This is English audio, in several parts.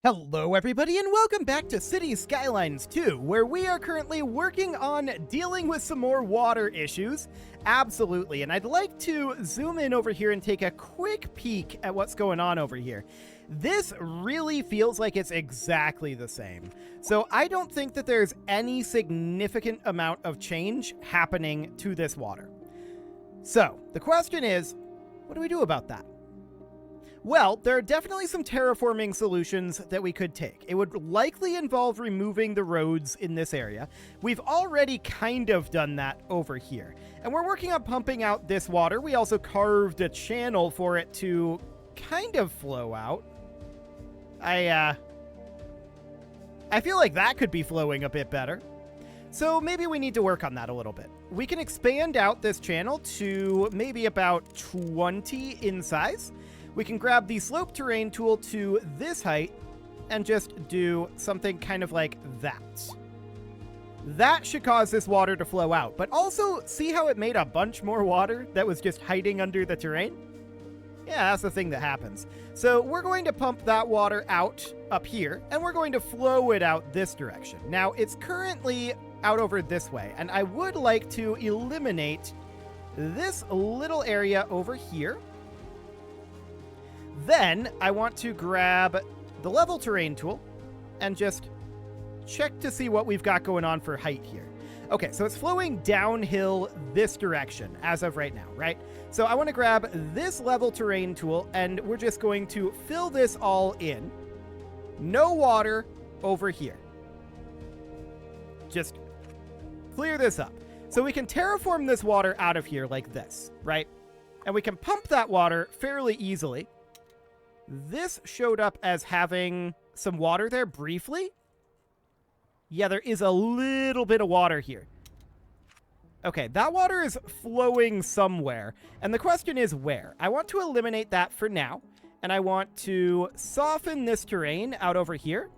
Hello everybody and welcome back to City Skylines 2, where we are currently working on dealing with some more water issues. Absolutely, and I'd like to zoom in over here and take a quick peek at what's going on over here. This really feels like it's exactly the same. So I don't think that there's any significant amount of change happening to this water. So the question is, what do we do about that? Well, there are definitely some terraforming solutions that we could take. It would likely involve removing the roads in this area. We've already kind of done that over here. And we're working on pumping out this water. We also carved a channel for it to kind of flow out. I feel like that could be flowing a bit better. So maybe we need to work on that a little bit. We can expand out this channel to maybe about 20 in size. We can grab the slope terrain tool to this height and just do something kind of like that. That should cause this water to flow out, but also see how it made a bunch more water that was just hiding under the terrain? Yeah, that's the thing that happens. So we're going to pump that water out up here, and we're going to flow it out this direction. Now, it's currently out over this way, and I would like to eliminate this little area over here. Then I want to grab the level terrain tool and just check to see what we've got going on for height here. Okay, so it's flowing downhill this direction as of right now, right? So I want to grab this level terrain tool and we're just going to fill this all in. No water over here. Just clear this up. So we can terraform this water out of here like this, right? And we can pump that water fairly easily. This showed up as having some water there briefly. Yeah, there is a little bit of water here. Okay, that water is flowing somewhere. And the question is where? I want to eliminate that for now. And I want to soften this terrain out over here.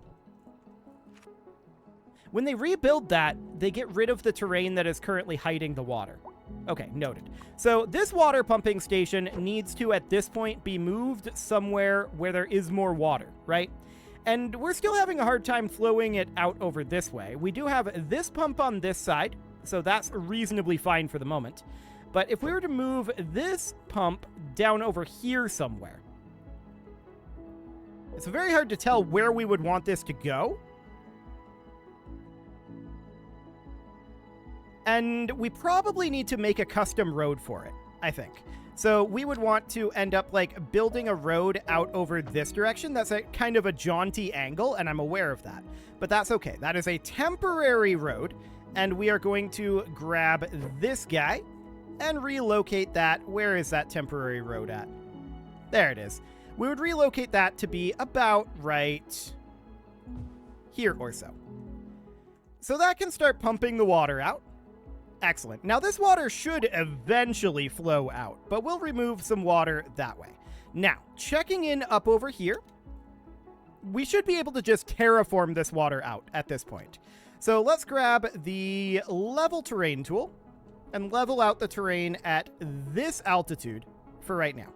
When they rebuild that, they get rid of the terrain that is currently hiding the water. Okay, noted. So this water pumping station needs to, at this point, be moved somewhere where there is more water, right? And we're still having a hard time flowing it out over this way. We do have this pump on this side, so that's reasonably fine for the moment. But if we were to move this pump down over here somewhere, it's very hard to tell where we would want this to go. And we probably need to make a custom road for it, I think. So we would want to end up like building a road out over this direction. That's a kind of a jaunty angle, and I'm aware of that. But that's okay. That is a temporary road, and we are going to grab this guy and relocate that. Where is that temporary road at? There it is. We would relocate that to be about right here or so. So that can start pumping the water out. Excellent. Now this water should eventually flow out, but we'll remove some water that way. Now, checking in up over here, we should be able to just terraform this water out at this point. So let's grab the level terrain tool and level out the terrain at this altitude for right now.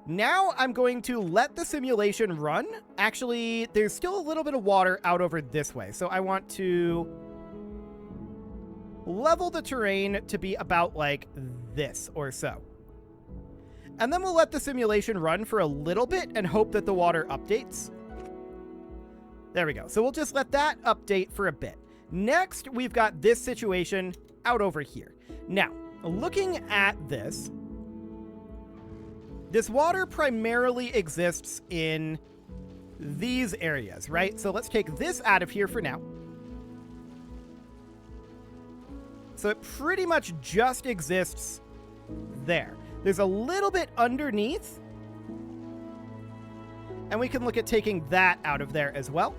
Now I'm going to let the simulation run. Actually, there's still a little bit of water out over this way, so I want to level the terrain to be about like this or so. And then we'll let the simulation run for a little bit and hope that the water updates. There we go. So we'll just let that update for a bit. Next, we've got this situation out over here. Now, looking at this water primarily exists in these areas, right? So let's take this out of here for now. So it pretty much just exists there. There's a little bit underneath. And we can look at taking that out of there as well.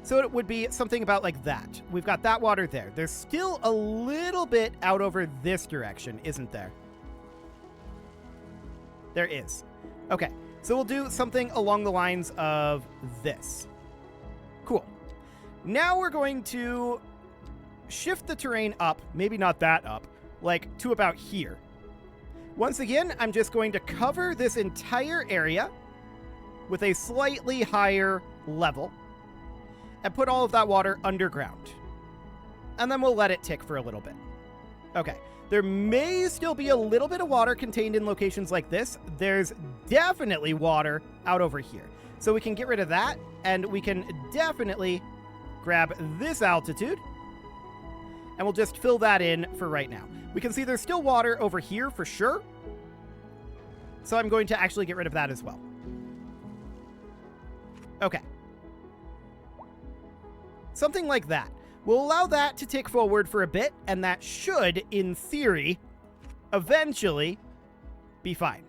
So it would be something about like that. We've got that water there. There's still a little bit out over this direction, isn't there? There is. Okay, so we'll do something along the lines of this. Cool. Now we're going to shift the terrain up, maybe not that up, like to about here. Once again, I'm just going to cover this entire area with a slightly higher level and put all of that water underground. And then we'll let it tick for a little bit. Okay. There may still be a little bit of water contained in locations like this. There's definitely water out over here. So we can get rid of that, and we can definitely grab this altitude, and we'll just fill that in for right now. We can see there's still water over here for sure. So I'm going to actually get rid of that as well. Okay. Something like that. We'll allow that to tick forward for a bit, and that should, in theory, eventually be fine.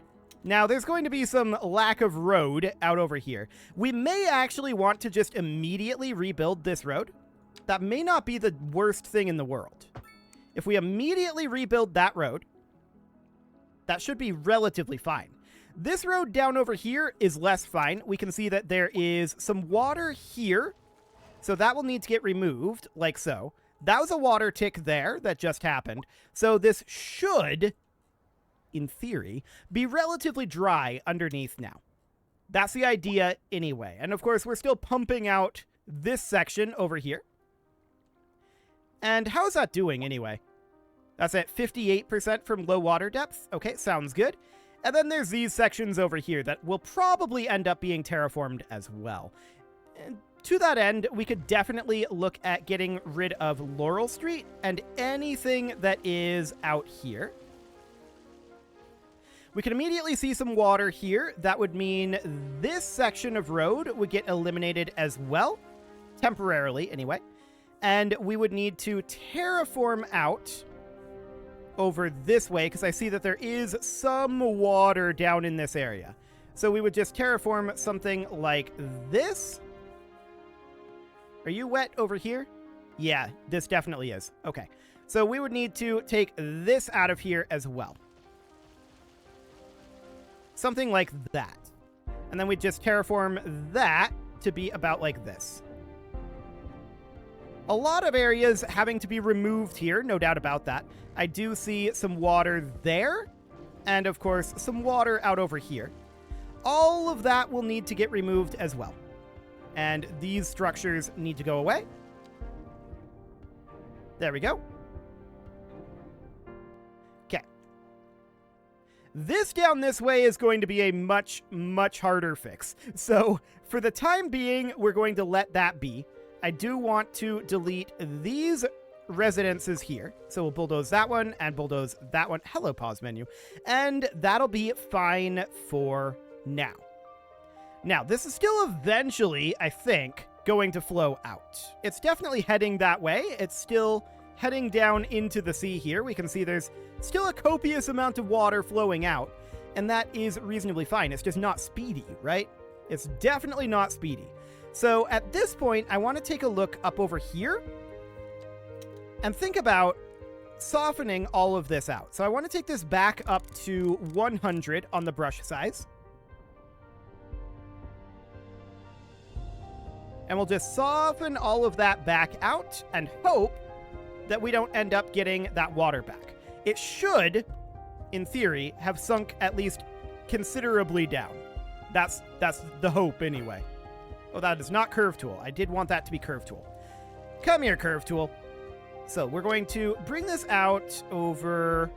Now, there's going to be some lack of road out over here. We may actually want to just immediately rebuild this road. That may not be the worst thing in the world. If we immediately rebuild that road, that should be relatively fine. This road down over here is less fine. We can see that there is some water here. So that will need to get removed, like so. That was a water tick there that just happened. So this should, in theory, be relatively dry underneath now. That's the idea anyway. And of course, we're still pumping out this section over here. And how's that doing anyway? That's at 58% from low water depth. Okay, sounds good. And then there's these sections over here that will probably end up being terraformed as well. And to that end, we could definitely look at getting rid of Laurel Street and anything that is out here. We can immediately see some water here. That would mean this section of road would get eliminated as well, temporarily anyway. And we would need to terraform out over this way, because I see that there is some water down in this area. So we would just terraform something like this. Are you wet over here? Yeah, this definitely is. Okay. So we would need to take this out of here as well. Something like that. And then we just terraform that to be about like this. A lot of areas having to be removed here, no doubt about that. I do see some water there, and of course, some water out over here. All of that will need to get removed as well. And these structures need to go away. There we go. Okay. This down this way is going to be a much, much harder fix. So for the time being, we're going to let that be. I do want to delete these residences here. So we'll bulldoze that one and bulldoze that one. Hello, pause menu. And that'll be fine for now. Now, this is still eventually, I think, going to flow out. It's definitely heading that way. It's still heading down into the sea here. We can see there's still a copious amount of water flowing out, and that is reasonably fine. It's just not speedy, right? It's definitely not speedy. So at this point, I want to take a look up over here and think about softening all of this out. So I want to take this back up to 100 on the brush size. And we'll just soften all of that back out and hope that we don't end up getting that water back. It should, in theory, have sunk at least considerably down. That's the hope anyway. Oh, that is not curve tool. I did want that to be curve tool. Come here, curve tool. So we're going to bring this out over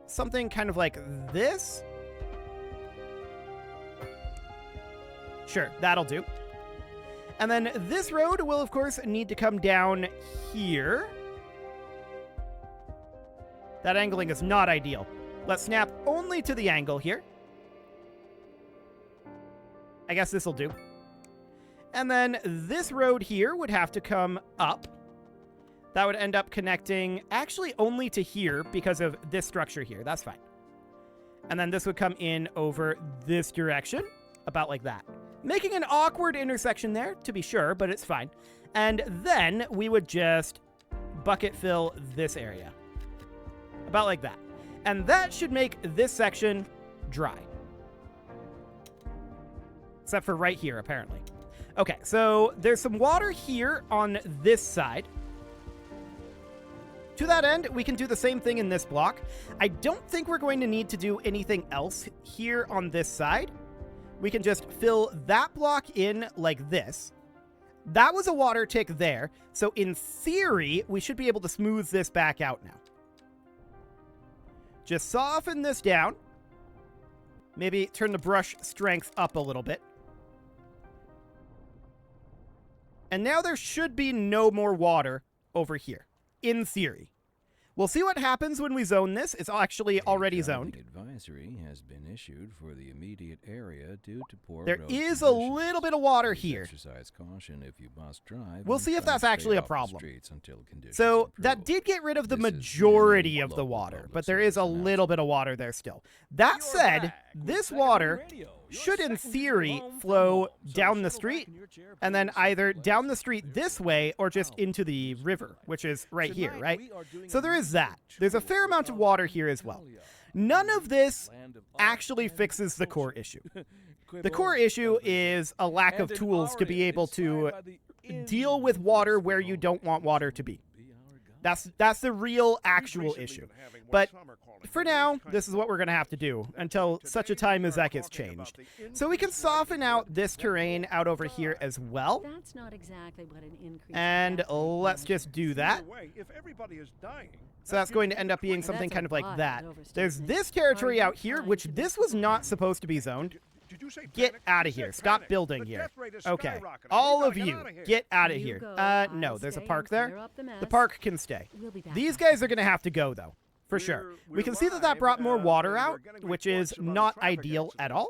something kind of like this. Sure, that'll do. And then this road will, of course, need to come down here. That angling is not ideal. Let's snap only to the angle here. I guess this will do. And then this road here would have to come up. That would end up connecting actually only to here because of this structure here. That's fine. And then this would come in over this direction, about like that. Making an awkward intersection there, to be sure, but it's fine. And then we would just bucket fill this area. About like that. And that should make this section dry. Except for right here, apparently. Okay, so there's some water here on this side. To that end, we can do the same thing in this block. I don't think we're going to need to do anything else here on this side. we can just fill that block in like this. That was a water tick there, so in theory, we should be able to smooth this back out now. Just soften this down. Maybe turn the brush strength up a little bit. And now there should be no more water over here, in theory. We'll see what happens when we zone this. It's actually already zoned. Advisory has been issued for the immediate area due to poor There road is a conditions. little bit of water Please here. exercise caution if you must drive. We'll and see if try that's to stay actually a off the problem. streets until conditions So that improve. did get rid of the This is majority CNN of the local water, public but there is a service little bit of water there still. That said, this water should in theory flow down the street and then either down the street this way or just into the river, which is right here, right? So there is that. There's a fair amount of water here as well. None of this actually fixes the core issue. The core issue is a lack of tools to be able to deal with water where you don't want water to be. That's the real actual issue. But for now, this is what we're going to have to do until such a time as that gets changed. So we can soften out this terrain out over here as well. That's not exactly what an increase. And let's just do that. If everybody is dying, So that's going to end up being something kind of like that. There's this territory out here, which this was not supposed to be zoned. did you say Get panic? out You of here. said Stop panic. building The here. death rate is Okay. skyrocketing. All We of gotta you, outta here. get out of You here. go, No, I'll there's a stay park and there. clear up the The mess. park can stay. We'll be back. These guys are going to have to go, though, for sure. We can see that that brought more water out, which is not ideal at all.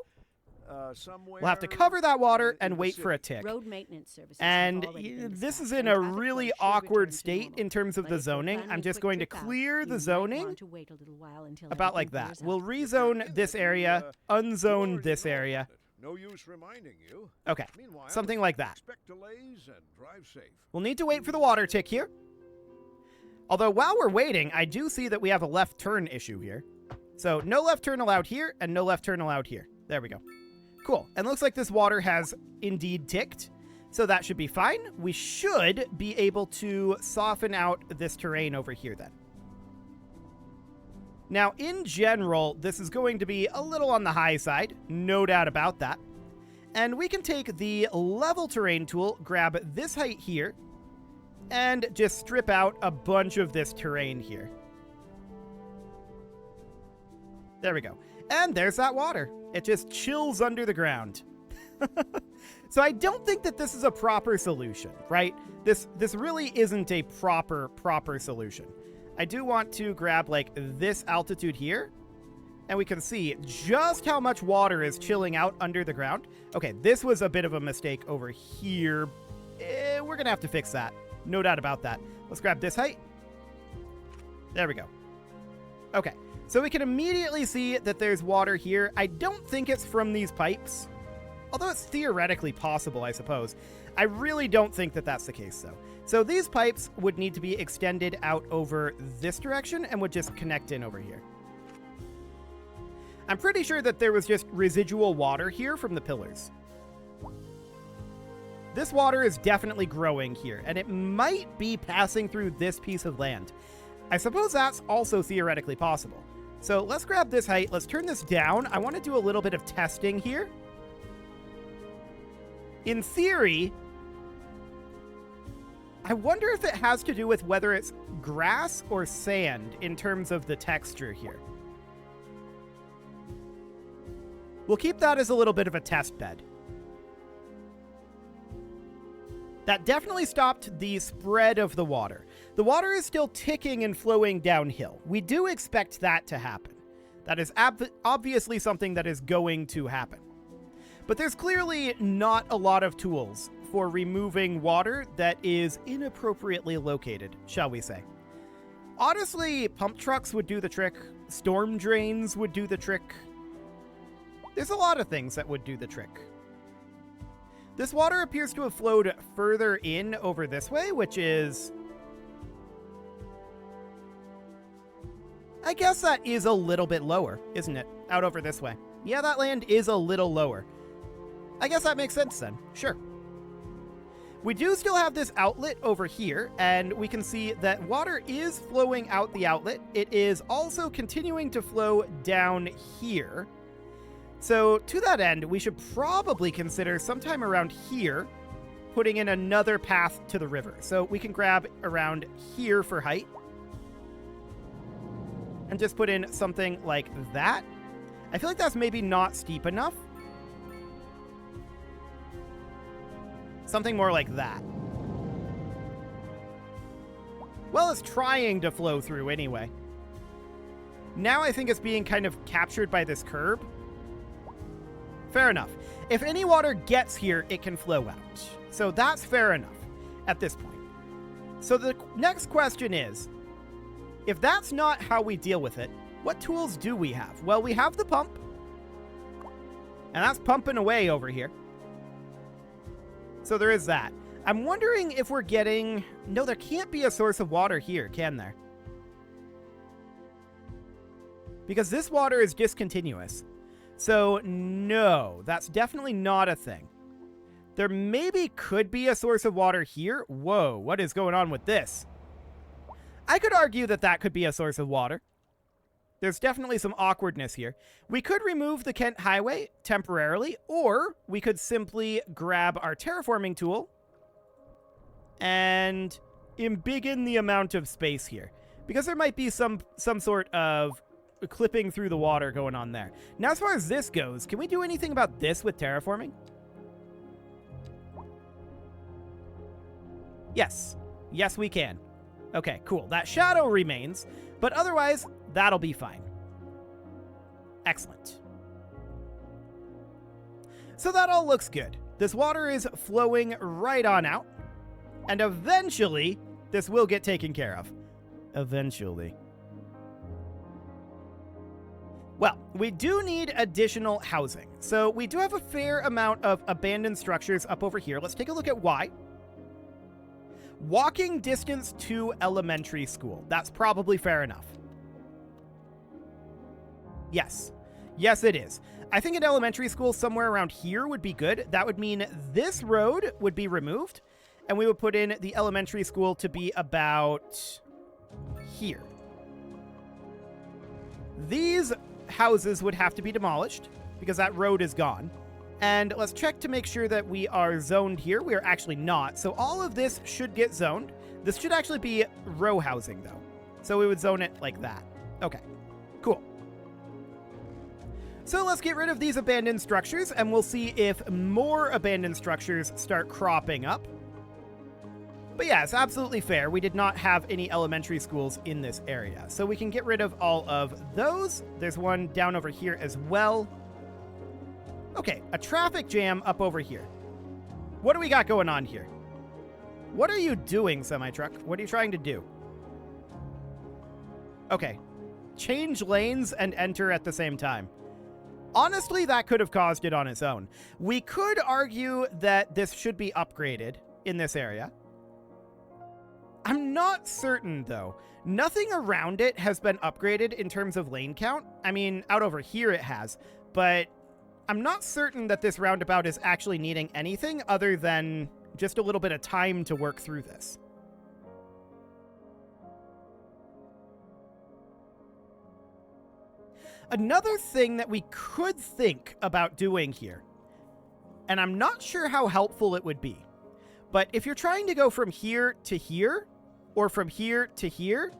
We'll have to cover that water and wait for a tick. Road maintenance services And have already been this is dispatched, in and a traffic really flow should awkward return to state normal. in terms of But the if you're zoning. planning I'm a just quick going to trip out, clear you the might zoning want to wait a little while until about like everything that. clears We'll out. rezone this area, unzone this area. No use reminding you. Okay, Meanwhile, something like that. expect delays and drive safe. We'll need to wait for the water tick here. Although while we're waiting, I do see that we have a left turn issue here. So no left turn allowed here and no left turn allowed here. There we go. Cool. And looks like this water has indeed ticked. So that should be fine. We should be able to soften out this terrain over here then. Now, in general, this is going to be a little on the high side. No doubt about that. And we can take the level terrain tool, grab this height here, and just strip out a bunch of this terrain here. There we go. And there's that water. It just chills under the ground. So I don't think that this is a proper solution, right? This really isn't a proper solution. I do want to grab like this altitude here, and we can see just how much water is chilling out under the ground. Okay, this was a bit of a mistake over here. We're gonna have to fix that. No doubt about that. Let's grab this height. There we go. Okay, so we can immediately see that there's water here. I don't think it's from these pipes, although it's theoretically possible, I suppose. I really don't think that that's the case, though. So these pipes would need to be extended out over this direction and would just connect in over here. I'm pretty sure that there was just residual water here from the pillars. This water is definitely growing here, and it might be passing through this piece of land. I suppose that's also theoretically possible. So let's grab this height. Let's turn this down. I want to do a little bit of testing here. In theory, I wonder if it has to do with whether it's grass or sand in terms of the texture here. We'll keep that as a little bit of a test bed. That definitely stopped the spread of the water. The water is still ticking and flowing downhill. We do expect that to happen. That is obviously something that is going to happen. But there's clearly not a lot of tools for removing water that is inappropriately located, shall we say. Honestly, pump trucks would do the trick. Storm drains would do the trick. There's a lot of things that would do the trick. This water appears to have flowed further in over this way, which is... I guess that is a little bit lower, isn't it? Out over this way. Yeah, that land is a little lower. I guess that makes sense then. Sure. We do still have this outlet over here, and we can see that water is flowing out the outlet. It is also continuing to flow down here. So to that end, we should probably consider sometime around here putting in another path to the river. So we can grab around here for height and just put in something like that. I feel like that's maybe not steep enough. Something more like that. Well, it's trying to flow through anyway. Now I think it's being kind of captured by this curb. Fair enough. If any water gets here, it can flow out. So that's fair enough at this point. So the next question is, if that's not how we deal with it, what tools do we have? Well, we have the pump. And that's pumping away over here. So there is that. I'm wondering if we're getting... No, there can't be a source of water here, can there? Because this water is discontinuous. So, no, that's definitely not a thing. There maybe could be a source of water here. Whoa, what is going on with this? I could argue that that could be a source of water. There's definitely some awkwardness here. We could remove the Kent Highway temporarily, or we could simply grab our terraforming tool and embiggen the amount of space here. Because there might be some sort of clipping through the water going on there. Now, as far as this goes, can we do anything about this with terraforming? Yes. Yes, we can. Okay, cool. That shadow remains, but otherwise, that'll be fine. Excellent. So that all looks good. This water is flowing right on out, and eventually, this will get taken care of. Eventually. Well, we do need additional housing. So we do have a fair amount of abandoned structures up over here. Let's take a look at why. Walking distance to elementary school. That's probably fair enough. Yes. Yes, it is. I think an elementary school somewhere around here would be good. That would mean this road would be removed, and we would put in the elementary school to be about here. These houses would have to be demolished because that road is gone. And let's check to make sure that we are zoned here. We are actually not. So all of this should get zoned. This should actually be row housing, though. So we would zone it like that. Okay, cool. So let's get rid of these abandoned structures, and we'll see if more abandoned structures start cropping up. But yeah, it's absolutely fair. We did not have any elementary schools in this area. So we can get rid of all of those. There's one down over here as well. Okay, a traffic jam up over here. What do we got going on here? What are you doing, semi-truck? What are you trying to do? Okay. Change lanes and enter at the same time. Honestly, that could have caused it on its own. We could argue that this should be upgraded in this area. I'm not certain, though. Nothing around it has been upgraded in terms of lane count. I mean, out over here it has, but I'm not certain that this roundabout is actually needing anything other than just a little bit of time to work through this. Another thing that we could think about doing here, and I'm not sure how helpful it would be, but if you're trying to go from here to here, or from here to here,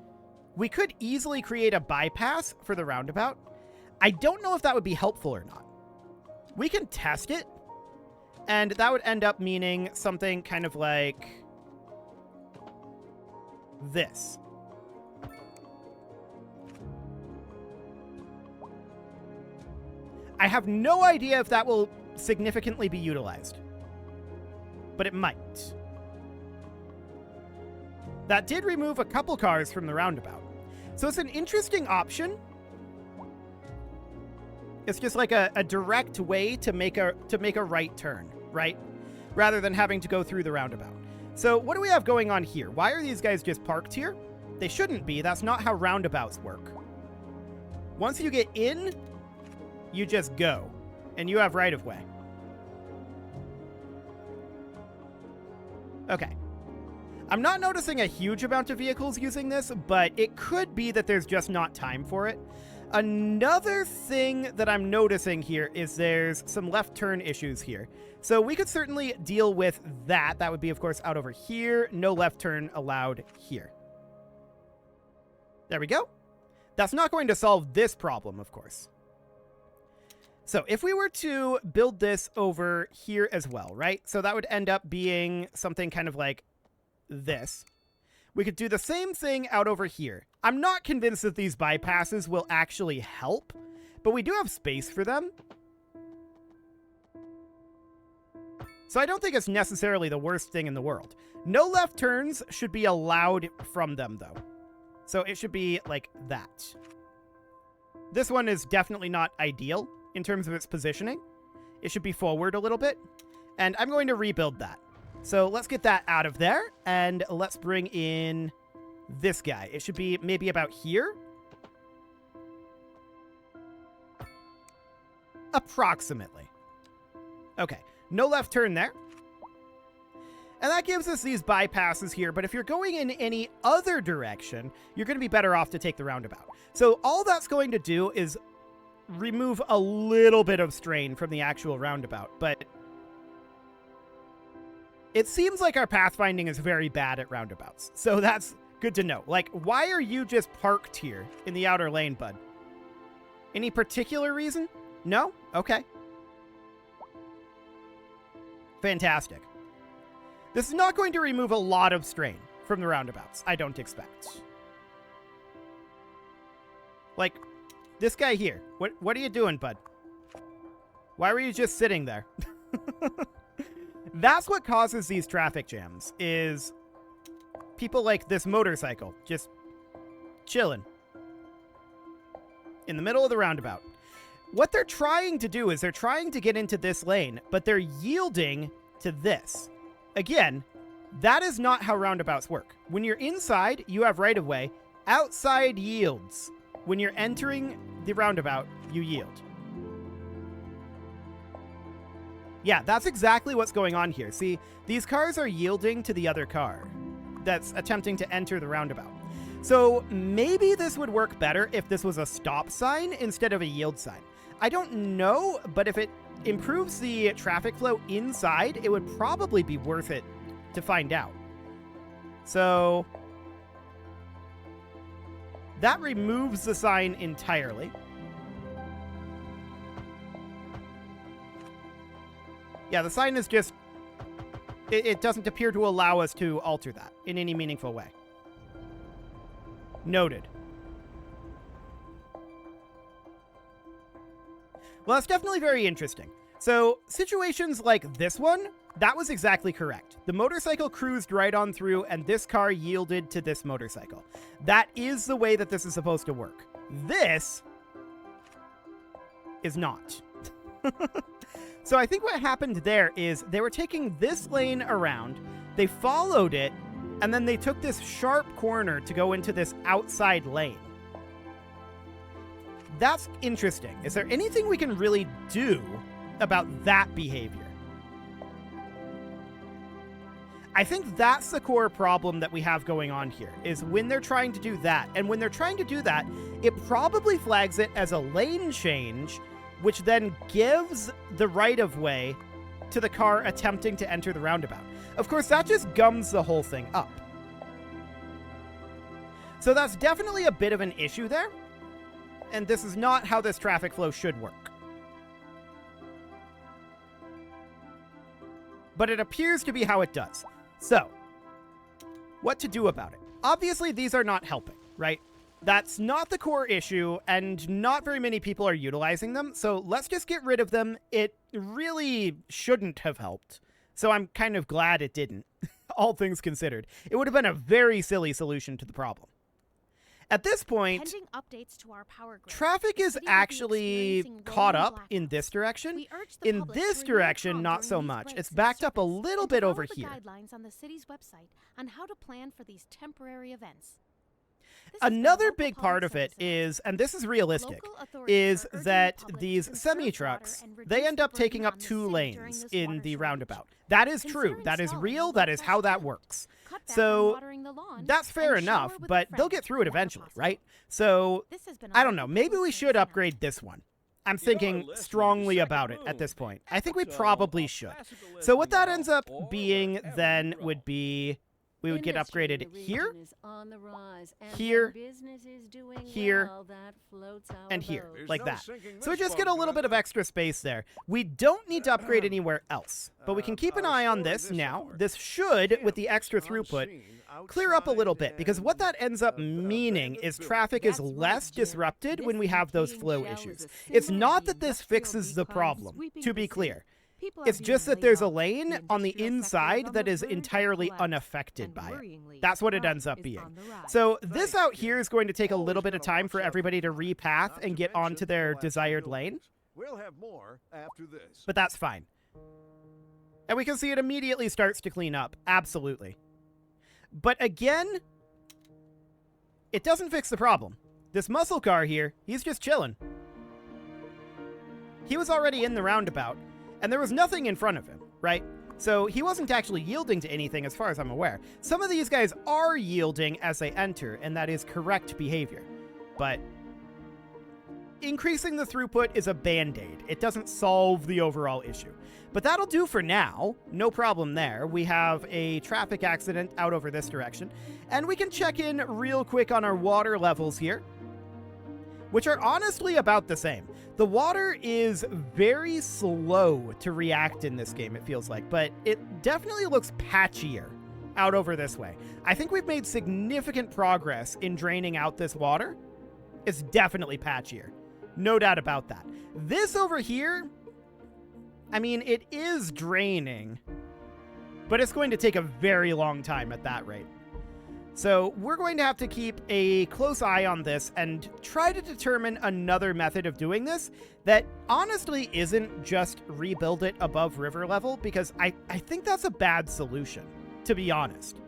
we could easily create a bypass for the roundabout. I don't know if that would be helpful or not. We can test it, and that would end up meaning something kind of like this. I have no idea if that will significantly be utilized, but it might. That did remove a couple cars from the roundabout. So it's an interesting option. It's just like a direct way to make a right turn, right? Rather than having to go through the roundabout. So what do we have going on here? Why are these guys just parked here? They shouldn't be. That's not how roundabouts work. Once you get in, you just go, and you have right of way. Okay. I'm not noticing a huge amount of vehicles using this, but it could be that there's just not time for it. Another thing that I'm noticing here is there's some left turn issues here. So we could certainly deal with that. That would be, of course, out over here. No left turn allowed here. There we go. That's not going to solve this problem, of course. So if we were to build this over here as well, right? So that would end up being something kind of like this. We could do the same thing out over here. I'm not convinced that these bypasses will actually help, but we do have space for them. So I don't think it's necessarily the worst thing in the world. No left turns should be allowed from them, though. So it should be like that. This one is definitely not ideal in terms of its positioning. It should be forward a little bit. And I'm going to rebuild that. So let's get that out of there. And let's bring in this guy. It should be maybe about here. Approximately. Okay. No left turn there. And that gives us these bypasses here, but if you're going in any other direction, you're going to be better off to take the roundabout. So all that's going to do is remove a little bit of strain from the actual roundabout, but it seems like our pathfinding is very bad at roundabouts. So that's good to know. Like, why are you just parked here in the outer lane, bud? Any particular reason? No? Okay. Fantastic. This is not going to remove a lot of strain from the roundabouts, I don't expect. Like, this guy here. What are you doing, bud? Why were you just sitting there? That's what causes these traffic jams, is people like this motorcycle just chilling in the middle of the roundabout. What they're trying to do is they're trying to get into this lane, but they're yielding to this. Again, that is not how roundabouts work. When you're inside, you have right-of-way. Outside yields. When you're entering the roundabout, you yield. Yeah, that's exactly what's going on here. See, these cars are yielding to the other car that's attempting to enter the roundabout. So maybe this would work better if this was a stop sign instead of a yield sign. I don't know, but if it improves the traffic flow inside, it would probably be worth it to find out. So that removes the sign entirely. Yeah, the sign is just, it doesn't appear to allow us to alter that in any meaningful way. Noted. Well, that's definitely very interesting. So, situations like this one, that was exactly correct. The motorcycle cruised right on through, and this car yielded to this motorcycle. That is the way that this is supposed to work. This is not. So I think what happened there is they were taking this lane around, they followed it, and then they took this sharp corner to go into this outside lane. That's interesting. Is there anything we can really do about that behavior? I think that's the core problem that we have going on here, is when they're trying to do that. And when they're trying to do that, it probably flags it as a lane change, which then gives the right-of-way to the car attempting to enter the roundabout. Of course, that just gums the whole thing up. So that's definitely a bit of an issue there. And this is not how this traffic flow should work. But it appears to be how it does. So, what to do about it? Obviously, these are not helping, right? That's not the core issue, and not very many people are utilizing them, so let's just get rid of them. It really shouldn't have helped, so I'm kind of glad it didn't, all things considered. It would have been a very silly solution to the problem. At this point, Pending updates to our power grid, traffic the is city will be actually experiencing caught rolling up in blackouts. this direction. We urge the In public this to remain direction, calm not during so these much. breaks It's and backed up a circuits, little and to bit follow over the here. guidelines on the city's website on how to plan for these temporary events. the Another local big public part of it service announcement. is, and this is realistic, Local authorities is are urging that the public these to conserve semi-trucks, water and they reduce end the up taking burden up on the 2 city during lanes this in water the shortage. roundabout. That is true. Considering That is stalling real. will That is how that crush works. Cut back on So watering the lawn that's fair and shower enough, with a but they'll friend get through it whenever eventually, possible. right? So This has been a I don't know. local Maybe public we service should upgrade announcement. this one. I'm You're thinking listening to strongly Second about it at Moon. this point. I think we Episode probably of should. Classical So what that SEO ends up or being wherever then you go. would be we would get Industry in upgraded the here, region is on the rise, and when here, business is doing here, well, that floats our and here, boat. There's like no that. sinking So we this just get a boat, little bit of Brenda. extra space there. We don't need to upgrade anywhere else, but we can keep an I'll eye on store this this now. aboard. This should, with the Camp extra is throughput, unseen clear up a little outside bit, because what and that ends up abandoned meaning is buildings. traffic is That's right, less Jim. disrupted This when we have those decaying flow shell is issues. a It's symbol not of that the this industrial fixes the decline problem, sweeping to the be city. clear. People are It's being just that laid there's a off. lane The on the industrial sector is inside on that the is verge of entirely collapse, unaffected and by it. worryingly, That's what it crime ends up is being. on the rise. So this Thank out you. here is going to take a Always little bit of gotta time watch for out everybody to for repath not and to get onto mention their collapsing desired lane, buildings. We'll have more after this. but that's fine. And we can see it immediately starts to clean up. Absolutely. But again, it doesn't fix the problem. This muscle car here, he's just chilling. He was already in the roundabout, and there was nothing in front of him, right? So he wasn't actually yielding to anything as far as I'm aware. Some of these guys are yielding as they enter, and that is correct behavior. But increasing the throughput is a band-aid. It doesn't solve the overall issue. But that'll do for now. No problem there. We have a traffic accident out over this direction. And we can check in real quick on our water levels here, which are honestly about the same. The water is very slow to react in this game, it feels like, but it definitely looks patchier out over this way. I think we've made significant progress in draining out this water. It's definitely patchier. No doubt about that. This over here, I mean, it is draining, but it's going to take a very long time at that rate. So we're going to have to keep a close eye on this and try to determine another method of doing this that honestly isn't just rebuild it above river level, because I think that's a bad solution, to be honest.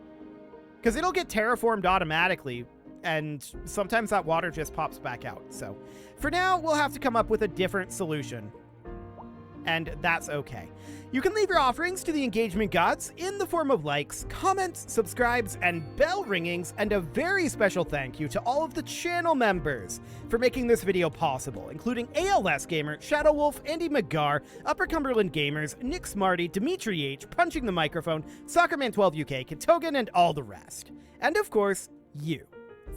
Because it'll get terraformed automatically, and sometimes that water just pops back out. So for now, we'll have to come up with a different solution, and that's okay. You can leave your offerings to the engagement gods in the form of likes, comments, subscribes, and bell ringings, and a very special thank you to all of the channel members for making this video possible, including ALS Gamer, Shadow Wolf, Andy McGar, Upper Cumberland Gamers, Nick Smarty, Dimitri H, Punching the Microphone, Soccerman12 UK, Katogan, and all the rest. And of course, you.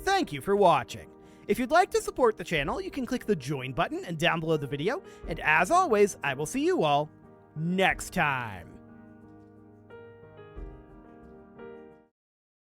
Thank you for watching. If you'd like to support the channel, you can click the join button and down below the video, and as always, I will see you all next time.